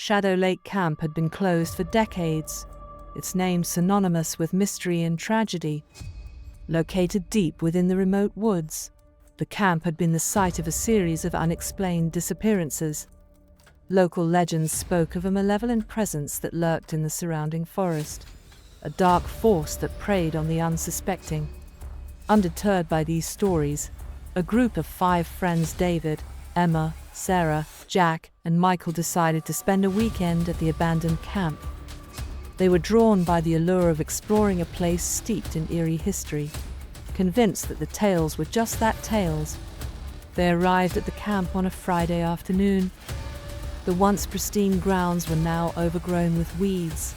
Shadow Lake Camp had been closed for decades, its name synonymous with mystery and tragedy. Located deep within the remote woods, the camp had been the site of a series of unexplained disappearances. Local legends spoke of a malevolent presence that lurked in the surrounding forest, a dark force that preyed on the unsuspecting. Undeterred by these stories, a group of 5 friends, David, Emma, Sarah, Jack, and Michael, decided to spend a weekend at the abandoned camp. They were drawn by the allure of exploring a place steeped in eerie history, convinced that the tales were just that, tales. They arrived at the camp on a Friday afternoon. The once pristine grounds were now overgrown with weeds,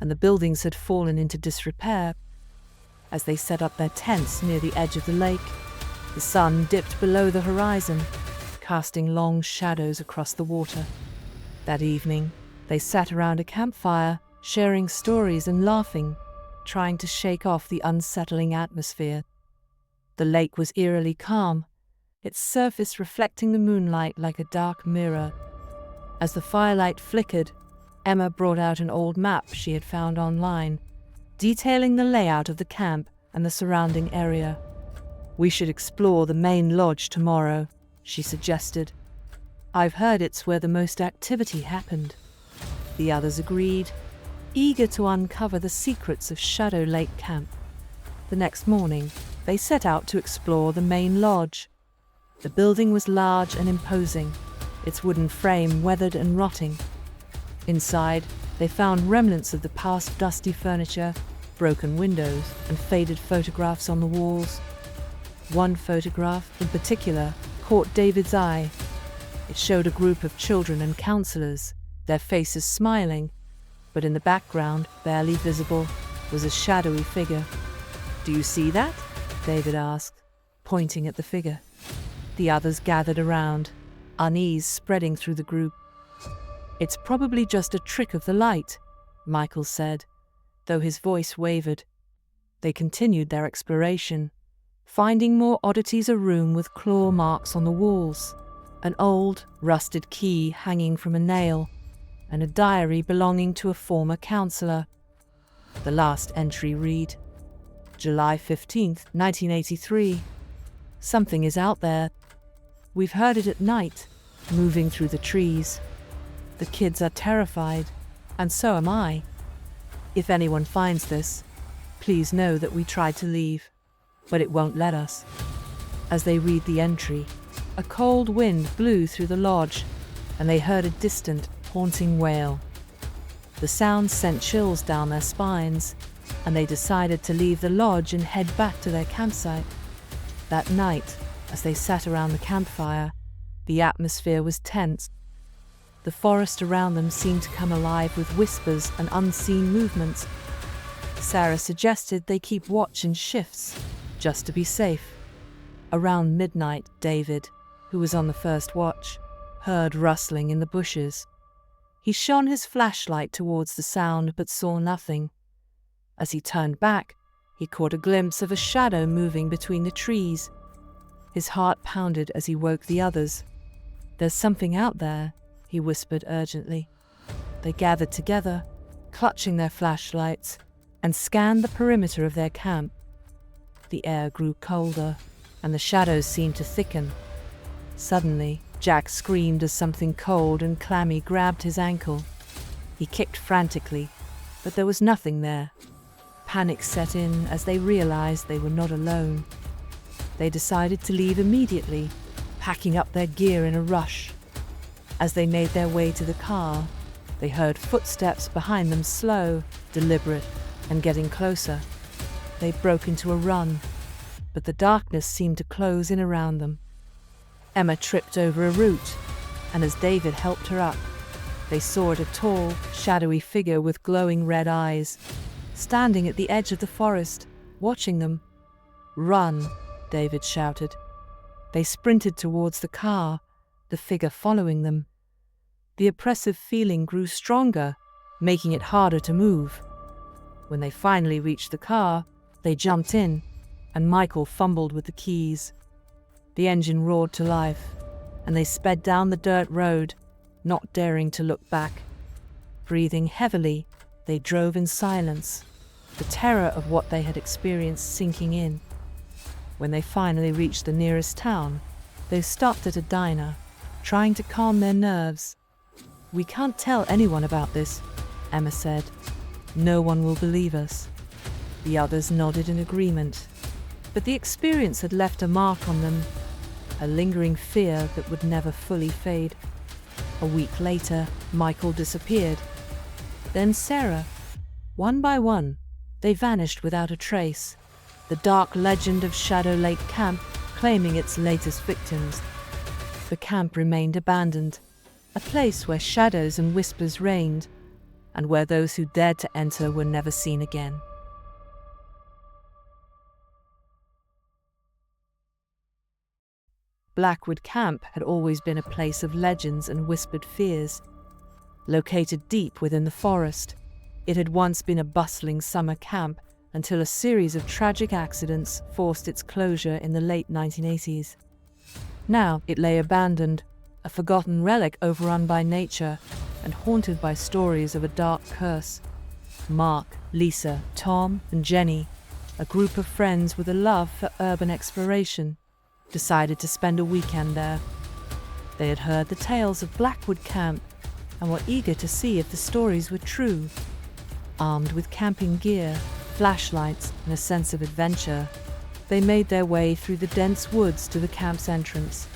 and the buildings had fallen into disrepair. As they set up their tents near the edge of the lake, the sun dipped below the horizon, casting long shadows across the water. That evening, they sat around a campfire, sharing stories and laughing, trying to shake off the unsettling atmosphere. The lake was eerily calm, its surface reflecting the moonlight like a dark mirror. As the firelight flickered, Emma brought out an old map she had found online, detailing the layout of the camp and the surrounding area. "We should explore the main lodge tomorrow," she suggested. "I've heard it's where the most activity happened." The others agreed, eager to uncover the secrets of Shadow Lake Camp. The next morning, they set out to explore the main lodge. The building was large and imposing, its wooden frame weathered and rotting. Inside, they found remnants of the past, dusty furniture, broken windows, and faded photographs on the walls. One photograph, in particular, caught David's eye. It showed a group of children and counselors, their faces smiling, but in the background, barely visible, was a shadowy figure. "Do you see that?" David asked, pointing at the figure. The others gathered around, unease spreading through the group. "It's probably just a trick of the light," Michael said, though his voice wavered. They continued their exploration, finding more oddities: a room with claw marks on the walls, an old, rusted key hanging from a nail, and a diary belonging to a former counselor. The last entry read, "July 15th, 1983. Something is out there. We've heard it at night, moving through the trees. The kids are terrified, and so am I. If anyone finds this, please know that we tried to leave, but it won't let us." As they read the entry, a cold wind blew through the lodge, and they heard a distant, haunting wail. The sound sent chills down their spines, and they decided to leave the lodge and head back to their campsite. That night, as they sat around the campfire, the atmosphere was tense. The forest around them seemed to come alive with whispers and unseen movements. Sarah suggested they keep watch in shifts, just to be safe. Around midnight, David, who was on the first watch, heard rustling in the bushes. He shone his flashlight towards the sound but saw nothing. As he turned back, he caught a glimpse of a shadow moving between the trees. His heart pounded as he woke the others. "There's something out there," he whispered urgently. They gathered together, clutching their flashlights, and scanned the perimeter of their camp. The air grew colder, and the shadows seemed to thicken. Suddenly, Jack screamed as something cold and clammy grabbed his ankle. He kicked frantically, but there was nothing there. Panic set in as they realized they were not alone. They decided to leave immediately, packing up their gear in a rush. As they made their way to the car, they heard footsteps behind them, slow, deliberate, and getting closer. They broke into a run, but the darkness seemed to close in around them. Emma tripped over a root, and as David helped her up, they saw a tall, shadowy figure with glowing red eyes, standing at the edge of the forest, watching them. "Run!" David shouted. They sprinted towards the car, the figure following them. The oppressive feeling grew stronger, making it harder to move. When they finally reached the car, they jumped in, and Michael fumbled with the keys. The engine roared to life, and they sped down the dirt road, not daring to look back. Breathing heavily, they drove in silence, the terror of what they had experienced sinking in. When they finally reached the nearest town, they stopped at a diner, trying to calm their nerves. "We can't tell anyone about this," Emma said. "No one will believe us." The others nodded in agreement. But the experience had left a mark on them, a lingering fear that would never fully fade. A week later, Michael disappeared. Then Sarah. One by one, they vanished without a trace, the dark legend of Shadow Lake Camp claiming its latest victims. The camp remained abandoned, a place where shadows and whispers reigned, and where those who dared to enter were never seen again. Blackwood Camp had always been a place of legends and whispered fears. Located deep within the forest, it had once been a bustling summer camp until a series of tragic accidents forced its closure in the late 1980s. Now it lay abandoned, a forgotten relic overrun by nature and haunted by stories of a dark curse. Mark, Lisa, Tom, and Jenny, a group of friends with a love for urban exploration, decided to spend a weekend there. They had heard the tales of Blackwood Camp and were eager to see if the stories were true. Armed with camping gear, flashlights, and a sense of adventure, they made their way through the dense woods to the camp's entrance.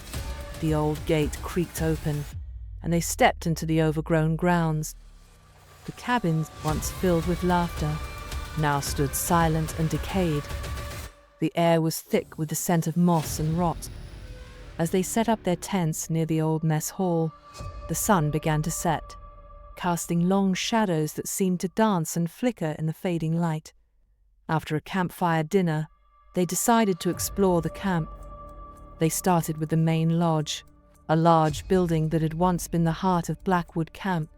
The old gate creaked open, and they stepped into the overgrown grounds. The cabins, once filled with laughter, now stood silent and decayed. The air was thick with the scent of moss and rot. As they set up their tents near the old mess hall, the sun began to set, casting long shadows that seemed to dance and flicker in the fading light. After a campfire dinner, they decided to explore the camp. They started with the main lodge, a large building that had once been the heart of Blackwood Camp.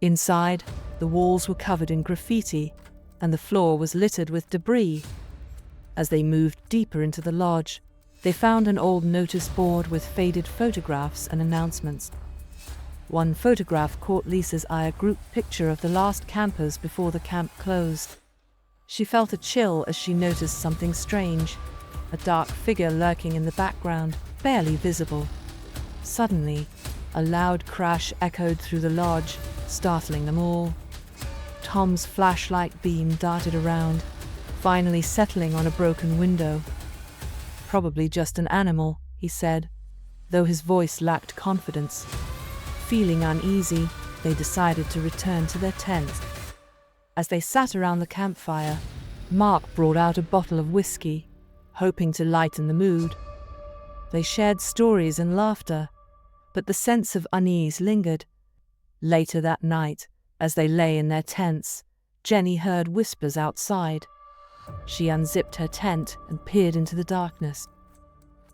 Inside, the walls were covered in graffiti, and the floor was littered with debris. As they moved deeper into the lodge, they found an old notice board with faded photographs and announcements. One photograph caught Lisa's eye, a group picture of the last campers before the camp closed. She felt a chill as she noticed something strange, a dark figure lurking in the background, barely visible. Suddenly, a loud crash echoed through the lodge, startling them all. Tom's flashlight beam darted around, finally settling on a broken window. "Probably just an animal," he said, though his voice lacked confidence. Feeling uneasy, they decided to return to their tent. As they sat around the campfire, Mark brought out a bottle of whiskey, hoping to lighten the mood. They shared stories and laughter, but the sense of unease lingered. Later that night, as they lay in their tents, Jenny heard whispers outside. She unzipped her tent and peered into the darkness.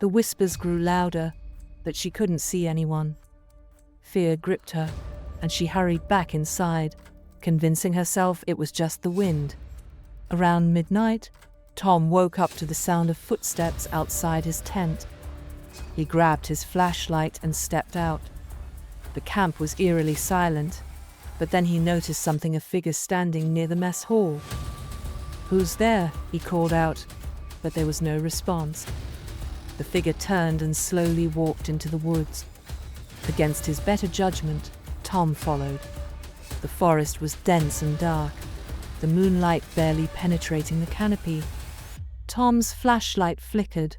The whispers grew louder, but she couldn't see anyone. Fear gripped her, and she hurried back inside, convincing herself it was just the wind. Around midnight, Tom woke up to the sound of footsteps outside his tent. He grabbed his flashlight and stepped out. The camp was eerily silent, but then he noticed a figure standing near the mess hall. "Who's there?" he called out, but there was no response. The figure turned and slowly walked into the woods. Against his better judgment, Tom followed. The forest was dense and dark, the moonlight barely penetrating the canopy. Tom's flashlight flickered,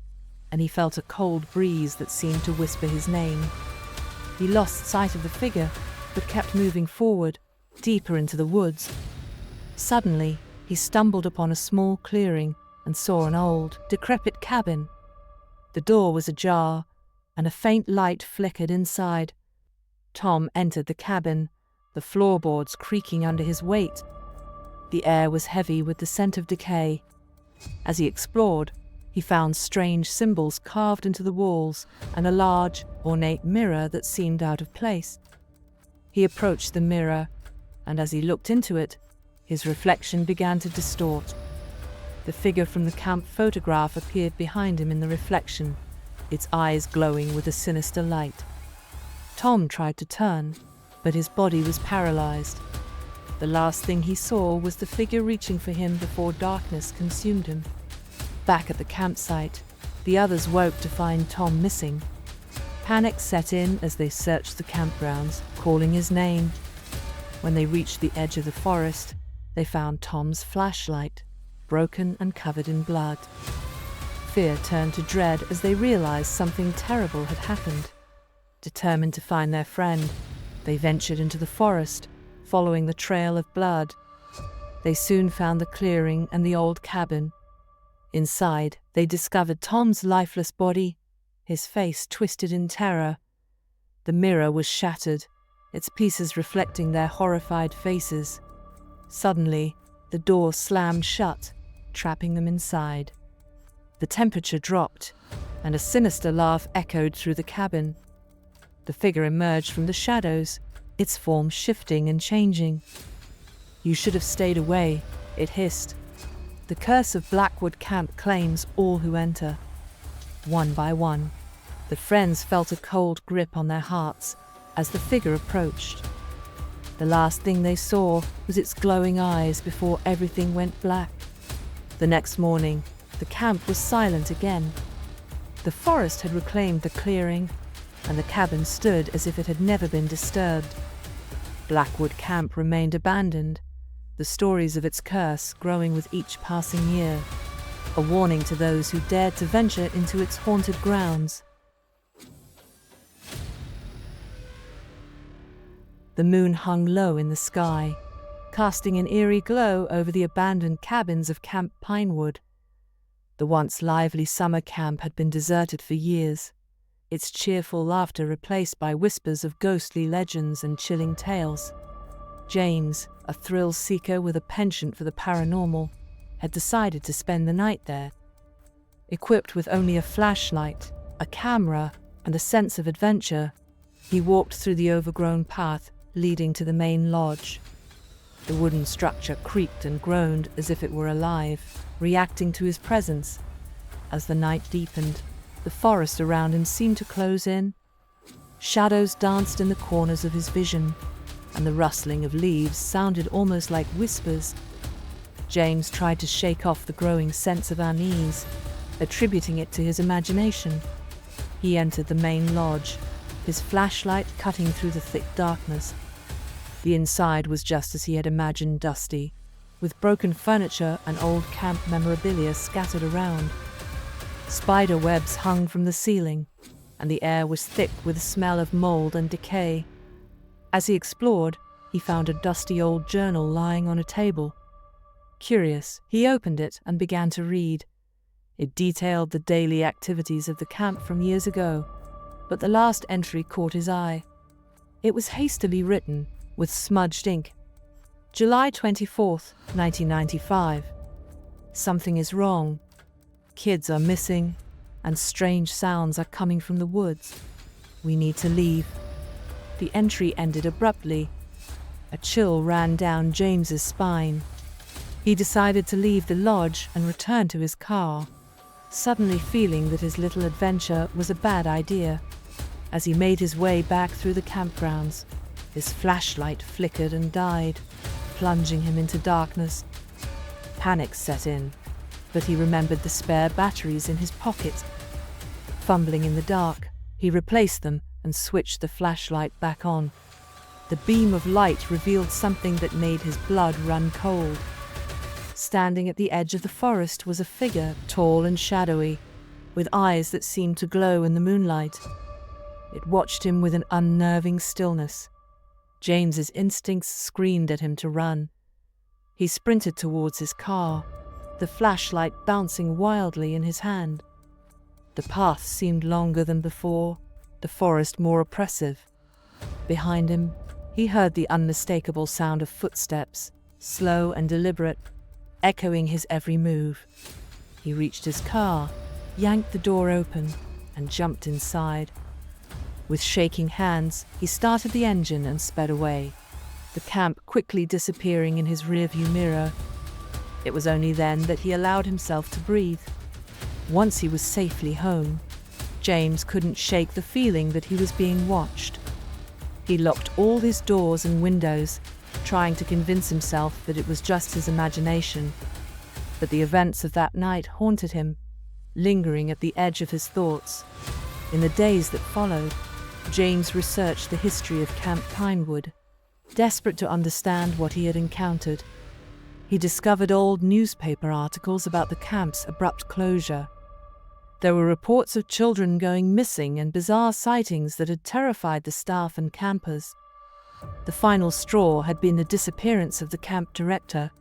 and he felt a cold breeze that seemed to whisper his name. He lost sight of the figure, but kept moving forward, deeper into the woods. Suddenly, he stumbled upon a small clearing and saw an old, decrepit cabin. The door was ajar, and a faint light flickered inside. Tom entered the cabin, the floorboards creaking under his weight. The air was heavy with the scent of decay. As he explored, he found strange symbols carved into the walls and a large, ornate mirror that seemed out of place. He approached the mirror, and as he looked into it, his reflection began to distort. The figure from the camp photograph appeared behind him in the reflection, its eyes glowing with a sinister light. Tom tried to turn, but his body was paralyzed. The last thing he saw was the figure reaching for him before darkness consumed him. Back at the campsite, the others woke to find Tom missing. Panic set in as they searched the campgrounds, calling his name. When they reached the edge of the forest, they found Tom's flashlight, broken and covered in blood. Fear turned to dread as they realized something terrible had happened. Determined to find their friend, they ventured into the forest, following the trail of blood. They soon found the clearing and the old cabin. Inside, they discovered Tom's lifeless body, his face twisted in terror. The mirror was shattered, its pieces reflecting their horrified faces. Suddenly, the door slammed shut, trapping them inside. The temperature dropped, and a sinister laugh echoed through the cabin. The figure emerged from the shadows, its form shifting and changing. "You should have stayed away," it hissed. "The curse of Blackwood Camp claims all who enter." One by one, the friends felt a cold grip on their hearts as the figure approached. The last thing they saw was its glowing eyes before everything went black. The next morning, the camp was silent again. The forest had reclaimed the clearing, and the cabin stood as if it had never been disturbed. Blackwood Camp remained abandoned, the stories of its curse growing with each passing year, a warning to those who dared to venture into its haunted grounds. The moon hung low in the sky, casting an eerie glow over the abandoned cabins of Camp Pinewood. The once lively summer camp had been deserted for years, its cheerful laughter replaced by whispers of ghostly legends and chilling tales. James, a thrill seeker with a penchant for the paranormal, had decided to spend the night there. Equipped with only a flashlight, a camera, and a sense of adventure, he walked through the overgrown path leading to the main lodge. The wooden structure creaked and groaned as if it were alive, reacting to his presence. As the night deepened, the forest around him seemed to close in. Shadows danced in the corners of his vision, and the rustling of leaves sounded almost like whispers. James tried to shake off the growing sense of unease, attributing it to his imagination. He entered the main lodge, his flashlight cutting through the thick darkness. The inside was just as he had imagined, dusty, with broken furniture and old camp memorabilia scattered around. Spider webs hung from the ceiling, and the air was thick with the smell of mold and decay. As he explored, he found a dusty old journal lying on a table. Curious, he opened it and began to read. It detailed the daily activities of the camp from years ago, but the last entry caught his eye. It was hastily written, with smudged ink. July 24th, 1995. Something is wrong. Kids are missing, and strange sounds are coming from the woods. We need to leave. The entry ended abruptly. A chill ran down James's spine. He decided to leave the lodge and return to his car, suddenly feeling that his little adventure was a bad idea. As he made his way back through the campgrounds, his flashlight flickered and died, plunging him into darkness. Panic set in, but he remembered the spare batteries in his pocket. Fumbling in the dark, he replaced them and switched the flashlight back on. The beam of light revealed something that made his blood run cold. Standing at the edge of the forest was a figure, tall and shadowy, with eyes that seemed to glow in the moonlight. It watched him with an unnerving stillness. James's instincts screamed at him to run. He sprinted towards his car, the flashlight bouncing wildly in his hand. The path seemed longer than before, the forest more oppressive. Behind him, he heard the unmistakable sound of footsteps, slow and deliberate, echoing his every move. He reached his car, yanked the door open, and jumped inside. With shaking hands, he started the engine and sped away, the camp quickly disappearing in his rearview mirror. It was only then that he allowed himself to breathe. Once he was safely home, James couldn't shake the feeling that he was being watched. He locked all his doors and windows, trying to convince himself that it was just his imagination. But the events of that night haunted him, lingering at the edge of his thoughts. In the days that followed, James researched the history of Camp Pinewood, desperate to understand what he had encountered. He discovered old newspaper articles about the camp's abrupt closure. There were reports of children going missing and bizarre sightings that had terrified the staff and campers. The final straw had been the disappearance of the camp director,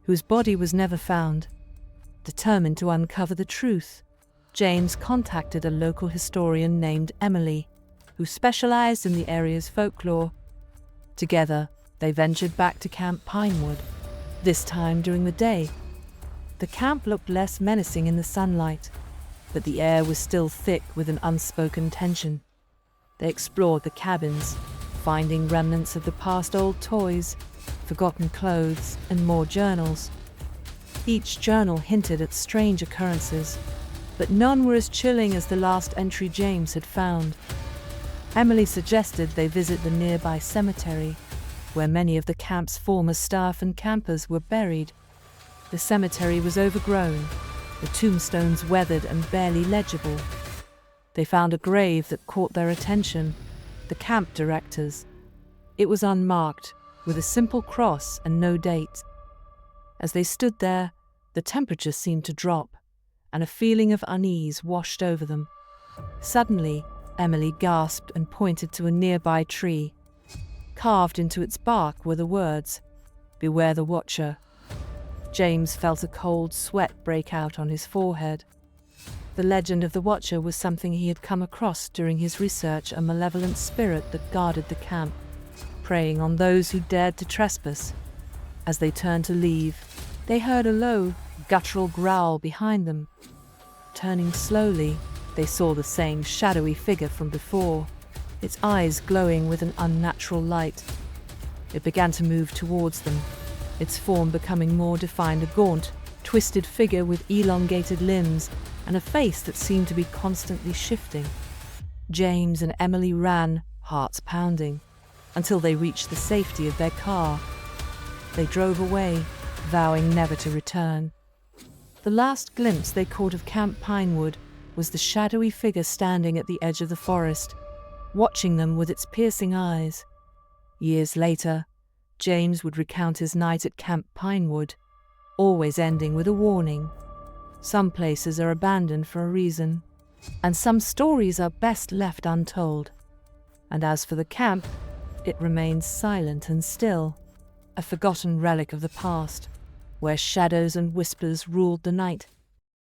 whose body was never found. Determined to uncover the truth, James contacted a local historian named Emily, who specialized in the area's folklore. Together, they ventured back to Camp Pinewood, this time during the day. The camp looked less menacing in the sunlight, but the air was still thick with an unspoken tension. They explored the cabins, finding remnants of the past old toys, forgotten clothes, and more journals. Each journal hinted at strange occurrences, but none were as chilling as the last entry James had found. Emily suggested they visit the nearby cemetery, where many of the camp's former staff and campers were buried. The cemetery was overgrown, the tombstones weathered and barely legible. They found a grave that caught their attention, the camp director's. It was unmarked, with a simple cross and no date. As they stood there, the temperature seemed to drop, and a feeling of unease washed over them. Suddenly, Emily gasped and pointed to a nearby tree. Carved into its bark were the words, "Beware the Watcher." James felt a cold sweat break out on his forehead. The legend of the Watcher was something he had come across during his research, a malevolent spirit that guarded the camp, preying on those who dared to trespass. As they turned to leave, they heard a low, guttural growl behind them. Turning slowly, they saw the same shadowy figure from before, its eyes glowing with an unnatural light. It began to move towards them, its form becoming more defined, a gaunt, twisted figure with elongated limbs and a face that seemed to be constantly shifting. James and Emily ran, hearts pounding, until they reached the safety of their car. They drove away, vowing never to return. The last glimpse they caught of Camp Pinewood was the shadowy figure standing at the edge of the forest, watching them with its piercing eyes. Years later, James would recount his night at Camp Pinewood, always ending with a warning. Some places are abandoned for a reason, and some stories are best left untold. And as for the camp, it remains silent and still, a forgotten relic of the past, where shadows and whispers ruled the night.